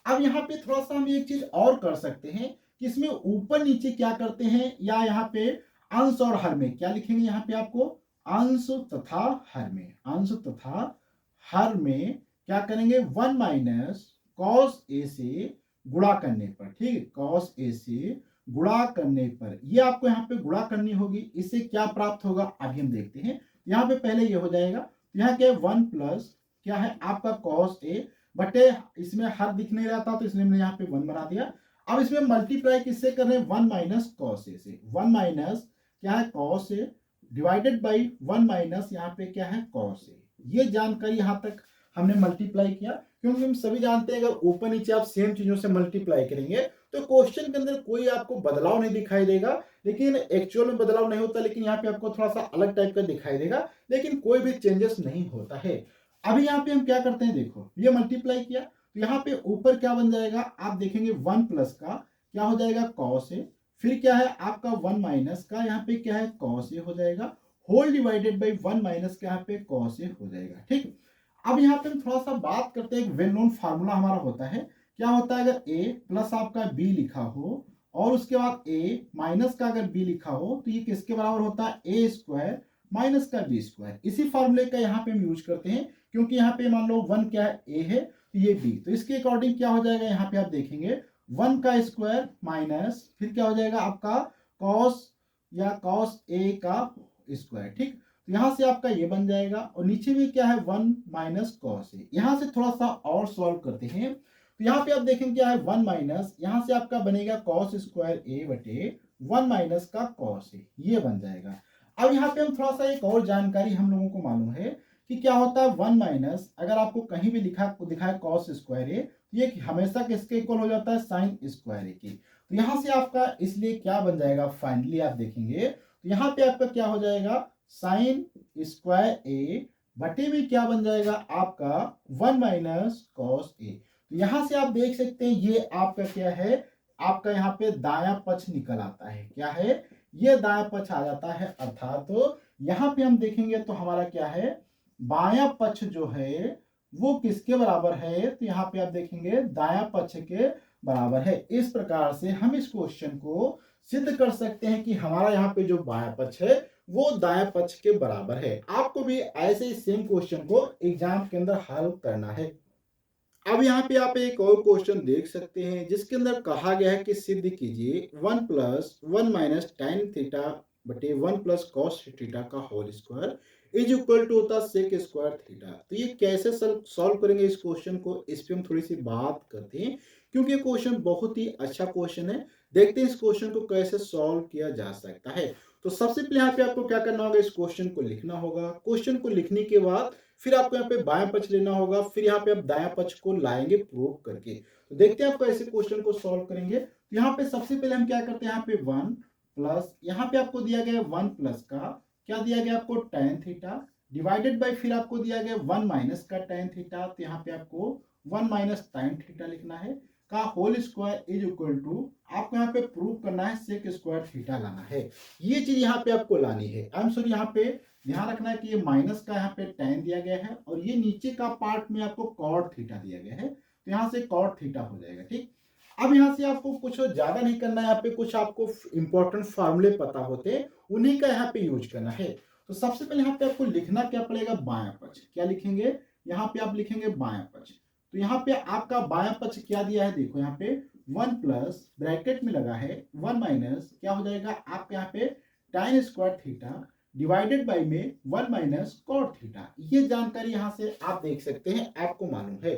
अब यहाँ पे थोड़ा सा हम एक चीज और कर सकते हैं कि इसमें ऊपर नीचे क्या करते हैं, या यहाँ पे अंश और हर में क्या लिखेंगे, यहाँ पे आपको अंश तथा हर में, अंश तथा हर में क्या करेंगे 1 माइनस कॉस ए से गुणा करने पर, ठीक है, कॉस ए से गुणा करने पर, ये आपको यहाँ पे गुणा करनी होगी। इससे क्या प्राप्त होगा अभी हम देखते हैं। यहाँ पे पहले ये हो जाएगा, यहाँ क्या है 1 प्लस क्या है आपका कॉस ए बटे, इसमें हर दिख नहीं रहा था तो इसलिए मैंने यहाँ पे 1 बना दिया। अब इसमें मल्टीप्लाई किससे कर रहे हैं, 1 माइनस कॉस ए से, 1 माइनस क्या है cos A divided by 1 minus यहाँ पे क्या है कॉस ए। ये जानकारी यहाँ तक हमने मल्टीप्लाई किया, क्योंकि हम सभी जानते हैं अगर ऊपर नीचे आप सेम चीजों से मल्टीप्लाई करेंगे तो क्वेश्चन के अंदर कोई आपको बदलाव नहीं दिखाई देगा, लेकिन एक्चुअल में बदलाव नहीं होता, लेकिन यहाँ पे आपको थोड़ा सा अलग टाइप का दिखाई देगा, लेकिन कोई भी चेंजेस नहीं होता है। अभी यहाँ पे हम क्या करते हैं, देखो ये मल्टीप्लाई किया तो यहाँ पे ऊपर क्या बन जाएगा, आप देखेंगे 1 प्लस का क्या हो जाएगा कॉस ए, फिर क्या है आपका 1 माइनस का यहाँ पे क्या है कॉस ए हो जाएगा, होल डिवाइडेड बाई 1 माइनस का यहाँ पे कॉस ए हो जाएगा। ठीक, अब यहाँ पे हम थोड़ा सा बात करते हैं, एक वेल नोन फार्मूला हमारा होता है, क्या होता है अगर a प्लस आपका b लिखा हो और उसके बाद a माइनस का अगर b लिखा हो तो ये किसके बराबर होता है, a स्क्वायर माइनस का b स्क्वायर। इसी फार्मूले का यहाँ पे हम यूज करते हैं, क्योंकि यहाँ पे मान लो 1 क्या है a है तो ये b, तो इसके अकॉर्डिंग क्या हो जाएगा, यहाँ पे आप देखेंगे 1 का स्क्वायर माइनस फिर क्या हो जाएगा आपका कॉस या कॉस a का स्क्वायर। ठीक, तो यहां से आपका ये बन जाएगा और नीचे में क्या है 1 माइनस कॉस ए। यहां से थोड़ा सा और सॉल्व करते हैं, तो यहाँ पे आप देखेंगे क्या है 1 माइनस, यहां से आपका बनेगा कॉस स्क्वायर ए बटे 1 माइनस का कॉस ए, ये बन जाएगा। अब यहाँ पे हम थोड़ा सा एक और जानकारी हम लोगों को मालूम है कि क्या होता है 1 माइनस, अगर आपको कहीं भी दिखा है कॉस स्क्वायर ए, ये हमेशा किसके इक्वल हो जाता है, साइन स्क्वायर ए की। तो यहाँ से आपका इसलिए क्या बन जाएगा, फाइनली आप देखेंगे तो यहाँ पे आपका क्या हो जाएगा साइन स्क्वायर ए बटे में क्या बन जाएगा आपका 1 माइनस कॉस ए। तो यहां से आप देख सकते हैं ये आपका क्या है, आपका यहाँ पे दाया पक्ष निकल आता है, क्या है ये दाया पक्ष आ जाता है, अर्थात तो यहाँ पे हम देखेंगे तो हमारा क्या है बाया पक्ष जो है वो किसके बराबर है, तो यहाँ पे आप देखेंगे दाया पक्ष के बराबर है। इस प्रकार से हम इस क्वेश्चन को सिद्ध कर सकते हैं कि हमारा यहाँ पे जो बाया पक्ष है वो दाएं पक्ष के बराबर है। आपको भी ऐसे ही सेम क्वेश्चन को एग्जाम के अंदर हल करना है। अब यहाँ पे आप एक और क्वेश्चन देख सकते हैं जिसके अंदर कहा गया है कि सिद्ध कीजिए 1 प्लस 1 माइनस टेन थीटा बटे 1 प्लस कॉस थीटा का whole square is equal to होता सेक स्क्वायर थीटा। तो ये कैसे सॉल्व करेंगे इस क्वेश्चन को, इस पे हम थोड़ी सी बात करते हैं, क्योंकि ये क्वेश्चन बहुत ही अच्छा क्वेश्चन है। देखते हैं इस क्वेश्चन को कैसे सॉल्व किया जा सकता है। तो सबसे पहले यहाँ पे आपको क्या करना होगा, इस क्वेश्चन को लिखना होगा। क्वेश्चन को लिखने के बाद फिर आपको यहाँ पे बायां पक्ष लेना होगा, फिर यहाँ पे आप दायां पक्ष को लाएंगे प्रूव करके। तो देखते हैं आप कैसे क्वेश्चन को सॉल्व करेंगे। तो यहाँ पे सबसे पहले हम क्या करते हैं, यहाँ पे 1 प्लस यहाँ पे आपको दिया गया 1 प्लस का क्या दिया गया आपको टेन थीटा डिवाइडेड बाई फिर आपको दिया गया 1 माइनस का टेन थीटा, तो यहाँ पे आपको 1 माइनस टेन थीटा लिखना है का whole square is equal to आपको यहाँ पे प्रूव करना है सेक स्क्वायर थीटा लाना है। ये चीज यहाँ पे आपको लानी है। आई एम सॉरी, यहाँ पे ध्यान रखना है कि ये माइनस का यहाँ पे टेन दिया गया है और ये नीचे का पार्ट में आपको कॉट थीटा दिया गया है, तो यहाँ से कॉट थीटा हो जाएगा। ठीक, अब यहाँ से आपको कुछ ज्यादा नहीं करना है, यहाँ पे कुछ आपको इंपॉर्टेंट फार्मूले पता होते हैं उन्हीं का यहाँ पे यूज करना है। तो सबसे पहले यहाँ पे आपको लिखना क्या पड़ेगा, बायां पक्ष। क्या लिखेंगे, यहाँ पे आप लिखेंगे बायां पक्ष। तो यहाँ पे आपका बायां पक्ष क्या दिया है, देखो यहाँ पे 1 प्लस ब्रैकेट में लगा है 1 माइनस क्या हो जाएगा आपके यहाँ पे tan square theta divided by में 1 माइनस कॉट थीटा। ये जानकारी यहाँ से आप देख सकते हैं, आपको मालूम है।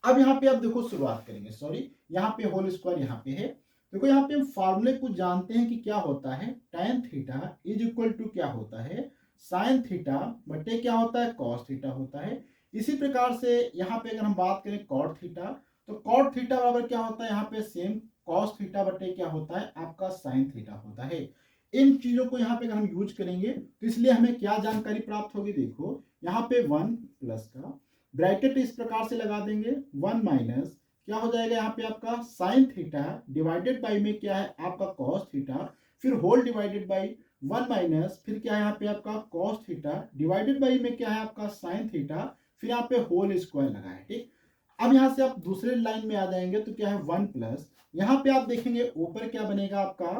अब यहाँ पे आप देखो शुरुआत करेंगे, सॉरी यहाँ पे होल स्क्वायर यहाँ पे है। देखो यहाँ पे हम फार्मूले को जानते हैं कि क्या होता है tan theta is equal to क्या होता है साइन थीटा बटे क्या होता है कॉस थीटा होता है। इसी प्रकार से यहाँ पे अगर हम बात करें कॉट थीटा, तो कॉट थीटा बराबर क्या होता है यहाँ पे सेम कॉस थीटा बटे क्या होता है आपका साइन थीटा होता है। इन चीजों को यहाँ पे अगर हम यूज करेंगे तो इसलिए हमें क्या जानकारी प्राप्त होगी, देखो यहाँ पे 1 प्लस का ब्रैकेट इस प्रकार से लगा देंगे 1 माइनस क्या हो जाएगा यहाँ पे आपका साइन थीटा डिवाइडेड बाई में क्या है आपका कॉस थीटा, फिर होल डिवाइडेड बाई 1 माइनस फिर क्या है यहाँ पे आपका कॉस थीटा डिवाइडेड बाई में क्या है आपका साइन थीटा, फिर यहाँ पे होल स्क्वायर लगा है। ठीक, अब यहाँ से आप दूसरे लाइन में आ जाएंगे तो क्या है 1 प्लस यहाँ पे आप देखेंगे ऊपर क्या बनेगा आपका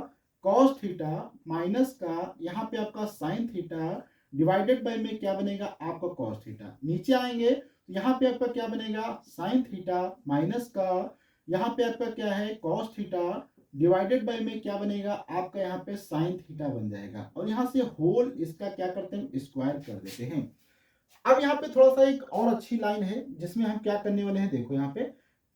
कॉस थीटा माइनस का यहाँ पे आपका साइन थीटा डिवाइडेड बाय में क्या बनेगा आपका कॉस थीटा। नीचे आएंगे तो यहाँ पे आपका क्या बनेगा साइन थीटा माइनस का यहाँ पे आपका क्या है कॉस थीटा डिवाइडेड बाय में क्या बनेगा आपका यहाँ पे साइन थीटा बन जाएगा, और यहाँ से होल इसका क्या करते हैं स्क्वायर कर देते हैं। अब यहाँ पे थोड़ा सा एक और अच्छी लाइन है जिसमें हम क्या करने वाले हैं, देखो यहाँ पे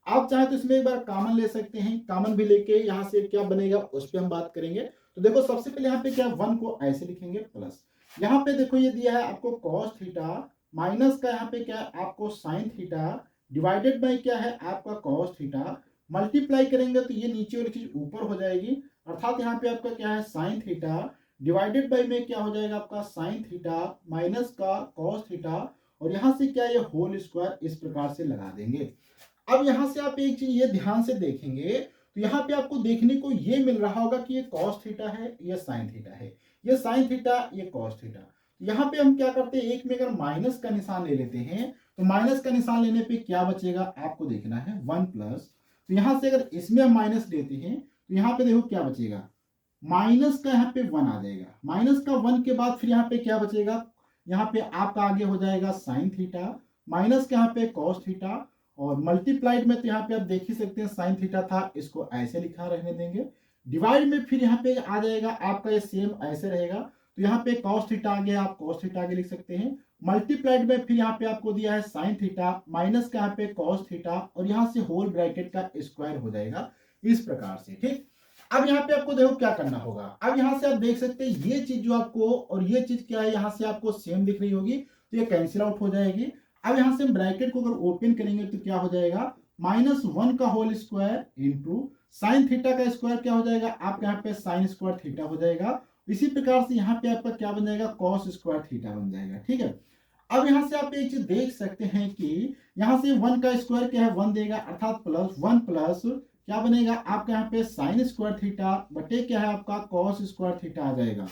आप चाहे तो इसमें एक बार कॉमन ले सकते हैं, कॉमन भी लेके यहाँ से क्या बनेगा उस पर हम बात करेंगे। तो देखो सबसे पहले यहाँ पे क्या वन को ऐसे लिखेंगे प्लस, यहाँ पे देखो ये दिया है आपको कॉस थीटा माइनस का यहाँ पे क्या है आपको साइन थीटा डिवाइडेड बाय क्या है आपका कॉस थीटा, मल्टीप्लाई करेंगे तो ये नीचे वाली चीज ऊपर हो जाएगी, अर्थात यहाँ पे आपका क्या है साइन थीटा डिवाइडेड बाय में क्या हो जाएगा आपका साइन थीटा माइनस का कॉस थीटा, और यहाँ से क्या ये होल स्क्वायर इस प्रकार से लगा देंगे। अब यहाँ से आप एक चीज ये ध्यान से देखेंगे तो यहाँ पे आपको देखने को ये मिल रहा होगा कि ये कॉस थीटा है, ये साइन थीटा है, ये साइन थीटा, ये कॉस थीटा। यहाँ पे हम क्या करते हैं, एक में अगर माइनस का निशान ले लेते हैं तो माइनस का निशान लेने पे क्या बचेगा आपको देखना है वन प्लस, तो यहाँ से अगर इसमें हम माइनस लेते हैं तो यहाँ पे देखो क्या बचेगा, माइनस का यहाँ पे वन आ जाएगा, माइनस का वन के बाद फिर यहाँ पे क्या बचेगा, यहाँ पे आपका आगे हो जाएगा साइन थीटा माइनस का यहाँ पे कॉस थीटा, और मल्टीप्लाइड में तो यहाँ पे आप देख ही सकते हैं साइन थीटा था, इसको ऐसे लिखा रहने देंगे, डिवाइड में फिर यहाँ पे आ जाएगा आपका ये सेम ऐसे रहेगा, तो यहाँ पे कॉस थीटा आगे आप कॉस थीटा आगे लिख सकते हैं, मल्टीप्लाइड में फिर यहाँ पे आपको दिया है साइन थीटा माइनस का यहाँ पे कॉस थीटा, और यहाँ से होल ब्रैकेट का स्क्वायर हो जाएगा इस प्रकार से। ठीक, अब यहाँ पे आपको देखो क्या करना होगा, अब यहाँ से आप देख सकते हैं ये चीज जो आपको और ये चीज क्या है यहाँ से आपको सेम दिख रही होगी, तो ये कैंसिल आउट हो जाएगी। अब यहाँ से हम ब्रैकेट को अगर ओपन करेंगे तो क्या हो जाएगा माइनस वन का whole square into sine theta का स्क्वायर क्या हो जाएगा आपका यहाँ पे साइन स्क्वायर थीटा हो जाएगा, इसी प्रकार से यहाँ पे आपका क्या बन जाएगा कॉस स्क्वायर थीटा बन जाएगा। ठीक है, अब यहाँ से आप एक चीज देख सकते हैं कि यहाँ से वन का स्क्वायर क्या है वन देगा, अर्थात प्लस वन प्लस क्या बनेगा आपका यहाँ पे साइन स्क्वायर थीटा बटे क्या है आपका कॉस स्क्वायर थीटा आ जाएगा।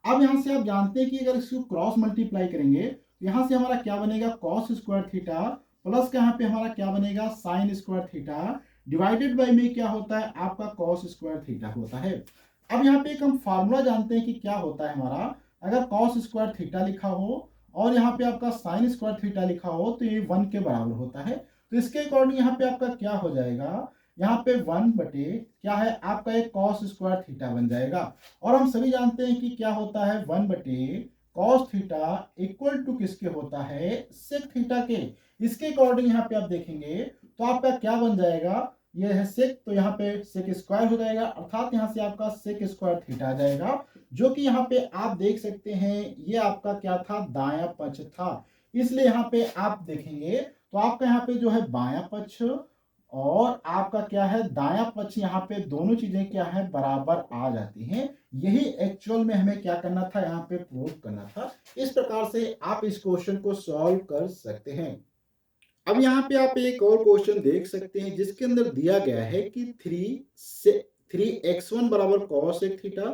अब यहाँ से आप जानते हैं कि अगर इसको क्रॉस मल्टीप्लाई करेंगे तो यहाँ से हमारा क्या बनेगा कॉस स्क्वायर थीटा प्लस का यहाँ पे हमारा क्या बनेगा sine square theta divided by में क्या होता है आपका कॉस स्क्वायर थीटा होता है। अब यहाँ पे एक हम फार्मूला जानते हैं कि क्या होता है हमारा, अगर कॉस स्क्वायर थीटा लिखा हो और यहाँ पे आपका साइन स्क्वायर थीटा लिखा हो तो ये वन के बराबर होता है, तो इसके अकॉर्डिंग यहाँ पे आपका क्या हो जाएगा, यहाँ पे वन बटे क्या है आपका एक कॉस स्क्वायर थीटा बन जाएगा, और हम सभी जानते हैं कि क्या होता है वन बटे कॉस थीटा इक्वल टू किसके होता है सेक थीटा के, इसके अकॉर्डिंग यहाँ पे आप देखेंगे तो आपका क्या बन जाएगा, ये है सेक, तो यहाँ पे सेक स्क्वायर हो जाएगा, अर्थात यहाँ से आपका सेक स्क्वायर थीटा आ जाएगा, जो कि यहाँ पे आप देख सकते हैं ये आपका क्या था दायां पक्ष था, इसलिए यहाँ पे आप देखेंगे तो आपका यहाँ पे जो है बायां पक्ष और आपका क्या है दायां पक्ष, यहाँ पे दोनों चीजें क्या है बराबर आ जाती हैं, यही एक्चुअल में हमें क्या करना था यहाँ पे प्रूव करना था। इस प्रकार से आप इस क्वेश्चन को सॉल्व कर सकते हैं। अब यहाँ पे आप एक और क्वेश्चन देख सकते हैं जिसके अंदर दिया गया है कि 3x1 बराबर कॉस एक थीटा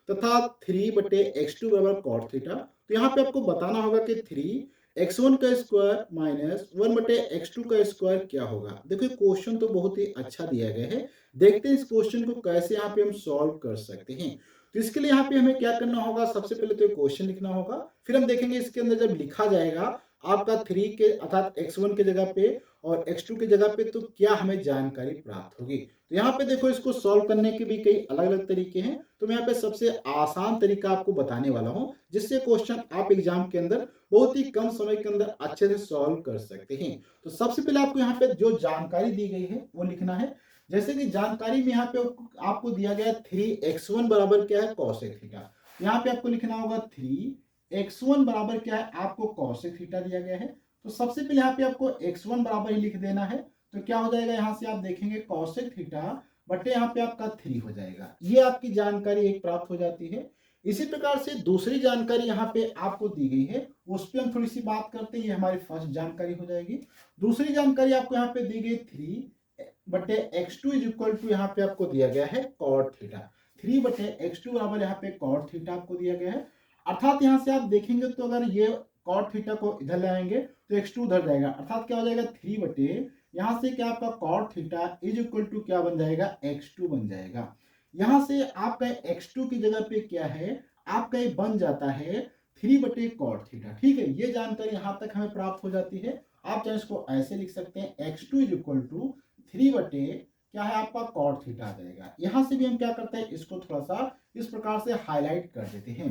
तथा 3/x2 बराबर कॉट थीटा, तो यहाँ पे आपको बताना होगा कि 3x1 का स्क्वायर माइनस 1/x2 का स्क्वायर क्या होगा। देखो क्वेश्चन तो बहुत ही अच्छा दिया गया है, देखते हैं इस क्वेश्चन को कैसे यहाँ पे हम सॉल्व कर सकते हैं। तो इसके लिए यहाँ पे हमें क्या करना होगा, सबसे पहले तो क्वेश्चन लिखना होगा, फिर हम देखेंगे इसके अंदर जब लिखा जाएगा आपका 3 के अर्थात x1 के जगह पे और x2 की जगह पे तो क्या हमें जानकारी प्राप्त होगी। तो यहाँ पे देखो इसको सॉल्व करने के भी कई अलग अलग तरीके हैं, तो मैं यहाँ पे सबसे आसान तरीका आपको बताने वाला हूँ जिससे क्वेश्चन आप एग्जाम के अंदर बहुत ही कम समय के अंदर अच्छे से सॉल्व कर सकते हैं। तो सबसे पहले आपको यहाँ पे जो जानकारी दी गई है वो लिखना है, जैसे कि जानकारी में यहाँ पे आपको दिया गया 3x1 बराबर क्या है कॉसेक थीटा, यहाँ पे आपको लिखना होगा 3x1 बराबर क्या है आपको कॉसेक थीटा दिया गया है, तो सबसे पहले यहाँ पे आपको x1 बराबर ही लिख देना है, तो क्या हो जाएगा यहाँ से आप देखेंगे कॉसेक थीटा बटे यहाँ पे आपका 3 हो जाएगा, ये आपकी जानकारी एक प्राप्त हो जाती है। इसी प्रकार से दूसरी जानकारी यहाँ पे आपको दी गई है उस पर हम थोड़ी सी बात करते हैं, ये हमारी फर्स्ट जानकारी हो जाएगी। दूसरी जानकारी आपको यहाँ पे दी गई 3/x2 इज इक्वल टू यहाँ पे आपको दिया गया है कॉट थीटा, 3/x2 बराबर यहाँ पे कॉट थीटा आपको दिया गया है, अर्थात यहाँ से आप देखेंगे तो अगर ये कॉट थीटा को इधर ले आएंगे तो x2 उधर जाएगा, अर्थात क्या हो जाएगा 3 बटे यहाँ से क्या आपका cot theta is equal to क्या बन जाएगा x2 बन जाएगा। यहाँ से आपका x2 की जगह पे क्या है आपका ये बन जाता है 3 बटे कॉट थीटा। ठीक है, ये जानकारी यहाँ तक हमें प्राप्त हो जाती है। आप चाहे इसको ऐसे लिख सकते हैं x2 इज इक्वल टू 3 बटे क्या है आपका कॉट थीटा आ जाएगा। यहां से भी हम क्या करते हैं, इसको थोड़ा सा इस प्रकार से हाईलाइट कर देते हैं।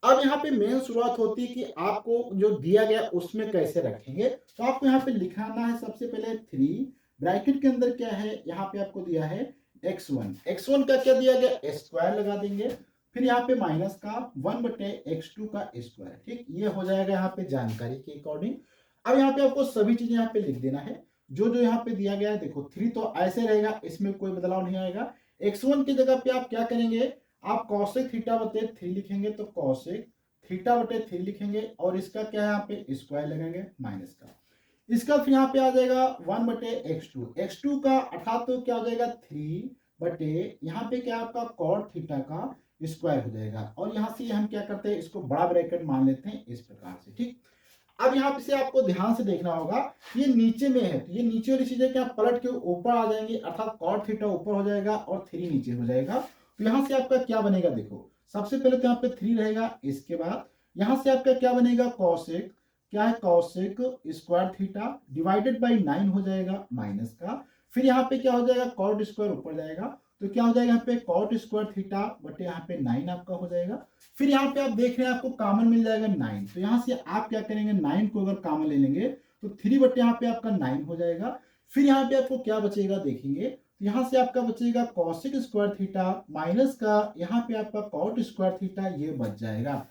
अब यहाँ पे मेन शुरुआत होती है कि आपको जो दिया गया उसमें कैसे रखेंगे। तो आपको यहाँ पे लिखाना है सबसे पहले 3 ब्रैकेट के अंदर क्या है, यहाँ पे आपको दिया है x1 का क्या दिया गया, स्क्वायर लगा देंगे, फिर यहाँ पे माइनस का 1/x2 का स्क्वायर। ठीक, ये हो जाएगा यहाँ पे जानकारी के अकॉर्डिंग। अब यहाँ पे आपको सभी चीजें यहाँ पे लिख देना है जो जो यहाँ पे दिया गया है। देखो 3 तो ऐसे रहेगा, इसमें कोई बदलाव नहीं आएगा। x1 की जगह पे आप क्या करेंगे, आप कॉसेक थीटा बटे 3 लिखेंगे, तो कॉसेक थीटा बटे 3 लिखेंगे और इसका क्या है यहाँ पे स्क्वायर लगाएंगे माइनस का। इसका फिर यहाँ पे आ जाएगा 1/x2, x2 का अर्थात तो क्या हो जाएगा 3 बटे यहाँ पे क्या आपका कॉट थीटा का स्क्वायर हो जाएगा। और यहाँ से हम क्या करते हैं, इसको बड़ा ब्रैकेट मान लेते हैं इस प्रकार से। ठीक, अब यहाँ पे से आपको ध्यान से देखना होगा, ये नीचे में है तो ये नीचे वाली चीजें क्या पलट के ऊपर आ जाएंगी, अर्थात कॉट थीटा ऊपर हो जाएगा और 3 नीचे हो जाएगा। तो यहाँ से आपका क्या बनेगा, देखो सबसे पहले तो यहाँ पे 3 रहेगा, इसके बाद यहाँ से आपका क्या बनेगा, कॉसेक क्या है, cosec square theta divided by 9 हो जाएगा माइनस का। फिर यहाँ पे क्या हो जाएगा, कॉट स्क्वायर ऊपर जाएगा तो क्या हो जाएगा यहाँ पे कॉट स्क्वायर थीटा बटे यहाँ पे 9 आपका हो जाएगा। फिर यहाँ पे आप देख रहे हैं आपको कॉमन मिल जाएगा 9, तो यहाँ से आप क्या करेंगे 9 को अगर कॉमन ले लेंगे तो 3 बटे यहाँ पे आपका 9 हो जाएगा। फिर यहाँ पे आपको क्या बचेगा देखेंगे, तो यहाँ से आपका बचेगा कॉसेक स्क्वायर थीटा माइनस का यहाँ पे आपका कॉट स्क्वायर थीटा, ये बच जाएगा।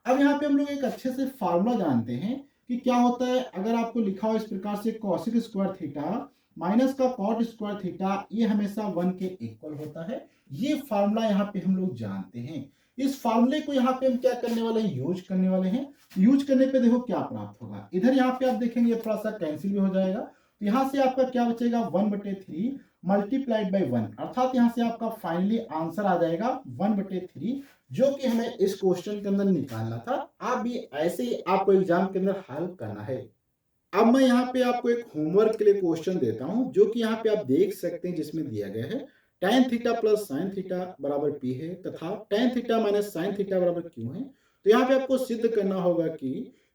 अब यहाँ पे हम लोग एक अच्छे से फार्मूला जानते हैं कि क्या होता है अगर आपको लिखा हो इस प्रकार से कॉसेक स्क्वायर थीटा माइनस का कॉट स्क्वायर थीटा, ये हमेशा 1 के इक्वल होता है। ये फार्मूला यहाँ पे हम लोग जानते हैं। इस फार्मूले को यहाँ पे हम क्या करने वाले हैं, यूज करने वाले हैं। यूज करने पे देखो क्या प्राप्त होगा, इधर यहाँ पे आप देखेंगे थोड़ा सा कैंसिल भी हो जाएगा, तो यहाँ से आपका क्या बचेगा 1/3 मल्टीप्लाइड बाई 1, अर्थात यहाँ से आपका फाइनली आंसर आ जाएगा 1/3, जो कि हमें इस क्वेश्चन के अंदर निकालना था। आप भी ऐसे ही आपको एग्जाम के अंदर हल करना है। अब मैं यहाँ पे आपको एक होमवर्क के लिए क्वेश्चन देता हूँ, जो कि यहाँ पे आप देख सकते हैं जिसमें दिया गया है tan theta plus sine theta बराबर p है तथा tan theta minus sine theta बराबर q है। तो यहाँ पे आपको सिद्ध करना होगा कि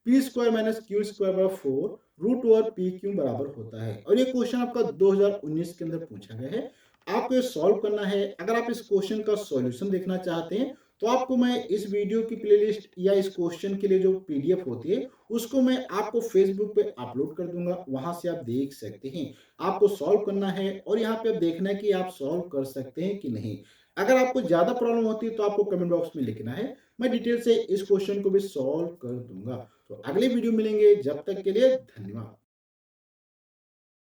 p square minus Q square बराबर 4 रूट ओवर पी क्यू बराबर होता है। और ये क्वेश्चन आपका 2019 के अंदर पूछा गया है। आपको ये सॉल्व करना है। अगर आप इस क्वेश्चन का सॉल्यूशन देखना चाहते हैं तो आपको मैं इस वीडियो की प्लेलिस्ट या इस क्वेश्चन के लिए जो पीडीएफ होती है उसको मैं आपको फेसबुक पे अपलोड कर दूंगा, वहां से आप देख सकते हैं। आपको सॉल्व करना है और यहाँ पे आप देखना है कि आप सॉल्व कर सकते हैं कि नहीं। अगर आपको ज्यादा प्रॉब्लम होती है तो आपको कमेंट बॉक्स में लिखना है, मैं डिटेल से इस क्वेश्चन को भी सॉल्व कर दूंगा। तो अगले वीडियो मिलेंगे, जब तक के लिए धन्यवाद।